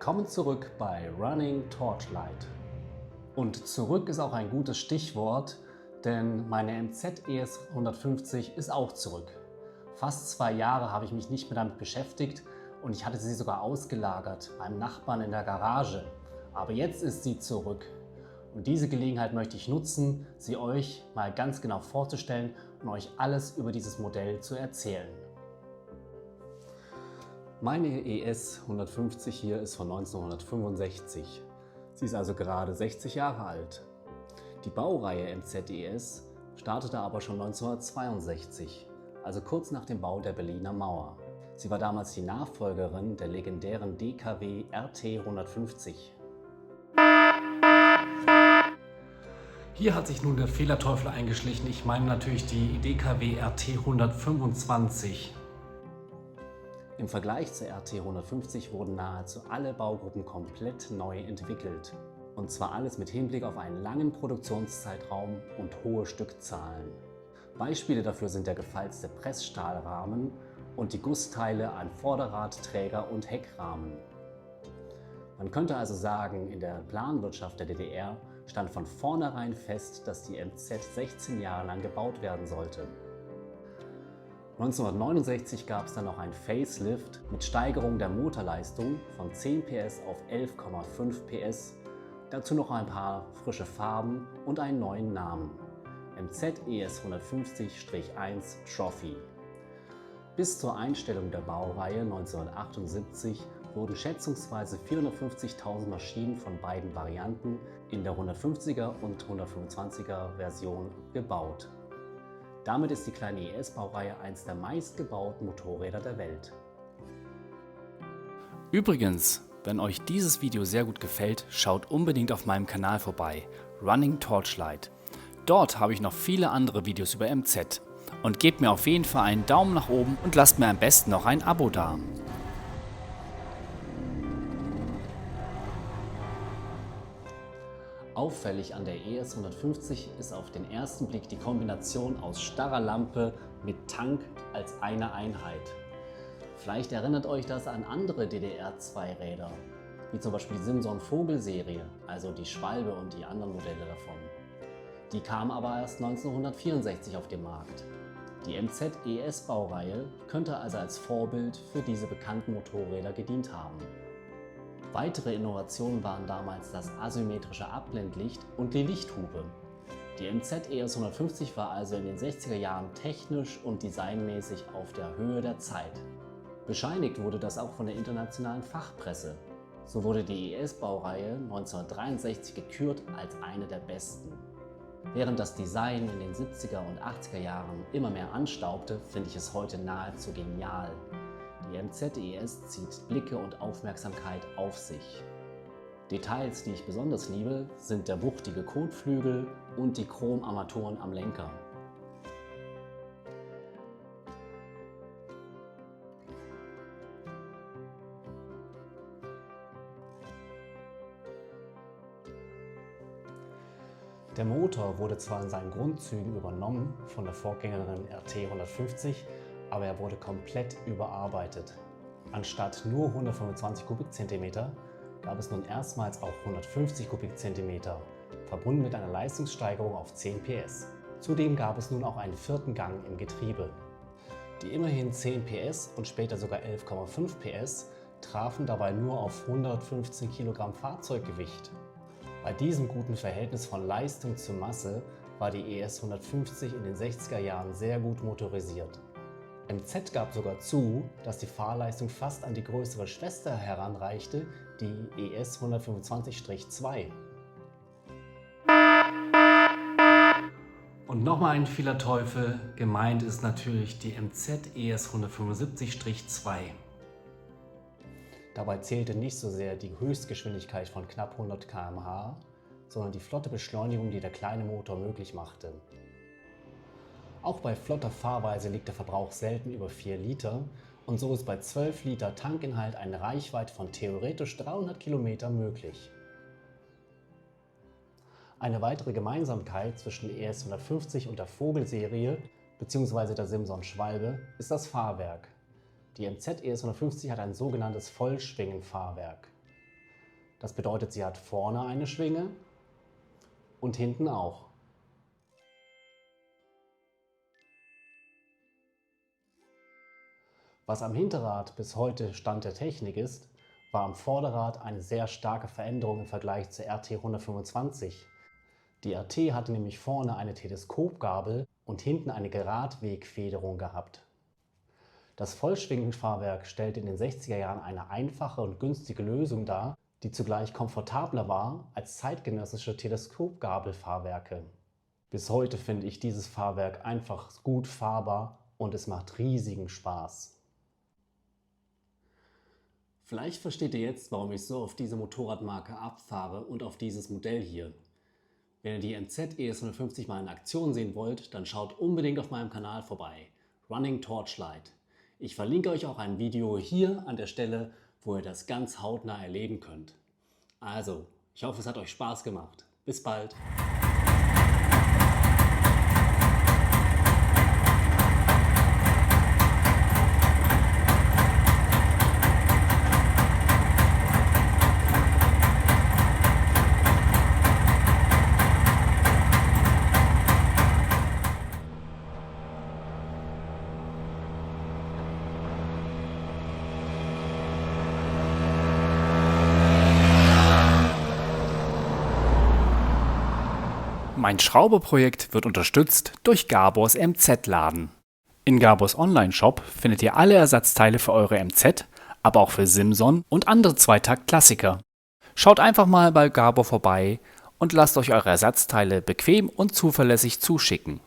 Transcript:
Willkommen zurück bei Running Torchlight. Und zurück ist auch ein gutes Stichwort, denn meine MZ ES 150 ist auch zurück. Fast 2 Jahre habe ich mich nicht mehr damit beschäftigt und ich hatte sie sogar ausgelagert beim Nachbarn in der Garage. Aber jetzt ist sie zurück. Und diese Gelegenheit möchte ich nutzen, sie euch mal ganz genau vorzustellen und euch alles über dieses Modell zu erzählen. Meine ES 150 hier ist von 1965. Sie ist also gerade 60 Jahre alt. Die Baureihe MZ ES startete aber schon 1962, also kurz nach dem Bau der Berliner Mauer. Sie war damals die Nachfolgerin der legendären DKW RT 150. Hier hat sich nun der Fehlerteufel eingeschlichen. Ich meine natürlich die DKW RT 125. Im Vergleich zur RT 150 wurden nahezu alle Baugruppen komplett neu entwickelt. Und zwar alles mit Hinblick auf einen langen Produktionszeitraum und hohe Stückzahlen. Beispiele dafür sind der gefalzte Pressstahlrahmen und die Gussteile an Vorderrad, Träger und Heckrahmen. Man könnte also sagen, in der Planwirtschaft der DDR stand von vornherein fest, dass die MZ 16 Jahre lang gebaut werden sollte. 1969 gab es dann noch ein Facelift mit Steigerung der Motorleistung von 10 PS auf 11,5 PS, dazu noch ein paar frische Farben und einen neuen Namen: MZ ES 150-1 Trophy. Bis zur Einstellung der Baureihe 1978 wurden schätzungsweise 450.000 Maschinen von beiden Varianten in der 150er und 125er Version gebaut. Damit ist die kleine ES-Baureihe eines der meistgebauten Motorräder der Welt. Übrigens, wenn euch dieses Video sehr gut gefällt, schaut unbedingt auf meinem Kanal vorbei, Running Torchlight. Dort habe ich noch viele andere Videos über MZ. Und gebt mir auf jeden Fall einen Daumen nach oben und lasst mir am besten noch ein Abo da. Auffällig an der ES 150 ist auf den ersten Blick die Kombination aus starrer Lampe mit Tank als eine Einheit. Vielleicht erinnert euch das an andere DDR-Zweiräder, wie zum Beispiel die Simson-Vogel-Serie, also die Schwalbe und die anderen Modelle davon. Die kamen aber erst 1964 auf den Markt. Die MZ ES-Baureihe könnte also als Vorbild für diese bekannten Motorräder gedient haben. Weitere Innovationen waren damals das asymmetrische Abblendlicht und die Lichthupe. Die MZ ES 150 war also in den 60er Jahren technisch und designmäßig auf der Höhe der Zeit. Bescheinigt wurde das auch von der internationalen Fachpresse. So wurde die ES-Baureihe 1963 gekürt als eine der besten. Während das Design in den 70er und 80er Jahren immer mehr anstaubte, finde ich es heute nahezu genial. Die MZ ES zieht Blicke und Aufmerksamkeit auf sich. Details, die ich besonders liebe, sind der wuchtige Kotflügel und die Chromarmaturen am Lenker. Der Motor wurde zwar in seinen Grundzügen übernommen von der Vorgängerin RT 150, aber er wurde komplett überarbeitet. Anstatt nur 125 Kubikzentimeter gab es nun erstmals auch 150 Kubikzentimeter, verbunden mit einer Leistungssteigerung auf 10 PS. Zudem gab es nun auch einen vierten Gang im Getriebe. Die immerhin 10 PS und später sogar 11,5 PS trafen dabei nur auf 115 Kilogramm Fahrzeuggewicht. Bei diesem guten Verhältnis von Leistung zu Masse war die ES 150 in den 60er Jahren sehr gut motorisiert. MZ gab sogar zu, dass die Fahrleistung fast an die größere Schwester heranreichte, die ES 125-2. Und nochmal ein Fehlerteufel, gemeint ist natürlich die MZ ES 175-2. Dabei zählte nicht so sehr die Höchstgeschwindigkeit von knapp 100 km/h, sondern die flotte Beschleunigung, die der kleine Motor möglich machte. Auch bei flotter Fahrweise liegt der Verbrauch selten über 4 Liter und so ist bei 12 Liter Tankinhalt eine Reichweite von theoretisch 300 Kilometer möglich. Eine weitere Gemeinsamkeit zwischen ES 150 und der Vogel-Serie bzw. der Simson Schwalbe ist das Fahrwerk. Die MZ ES 150 hat ein sogenanntes Vollschwingenfahrwerk. Das bedeutet, sie hat vorne eine Schwinge und hinten auch. Was am Hinterrad bis heute Stand der Technik ist, war am Vorderrad eine sehr starke Veränderung im Vergleich zur RT 125. Die RT hatte nämlich vorne eine Teleskopgabel und hinten eine Geradwegfederung gehabt. Das Vollschwingenfahrwerk stellte in den 60er Jahren eine einfache und günstige Lösung dar, die zugleich komfortabler war als zeitgenössische Teleskopgabelfahrwerke. Bis heute finde ich dieses Fahrwerk einfach gut fahrbar und es macht riesigen Spaß. Vielleicht versteht ihr jetzt, warum ich so auf diese Motorradmarke abfahre und auf dieses Modell hier. Wenn ihr die MZ ES150 mal in Aktion sehen wollt, dann schaut unbedingt auf meinem Kanal vorbei, Running Torchlight. Ich verlinke euch auch ein Video hier an der Stelle, wo ihr das ganz hautnah erleben könnt. Also, ich hoffe, es hat euch Spaß gemacht. Bis bald! Mein Schrauberprojekt wird unterstützt durch Gabors MZ-Laden. In Gabors Online-Shop findet ihr alle Ersatzteile für eure MZ, aber auch für Simson und andere Zweitakt-Klassiker. Schaut einfach mal bei Gabor vorbei und lasst euch eure Ersatzteile bequem und zuverlässig zuschicken.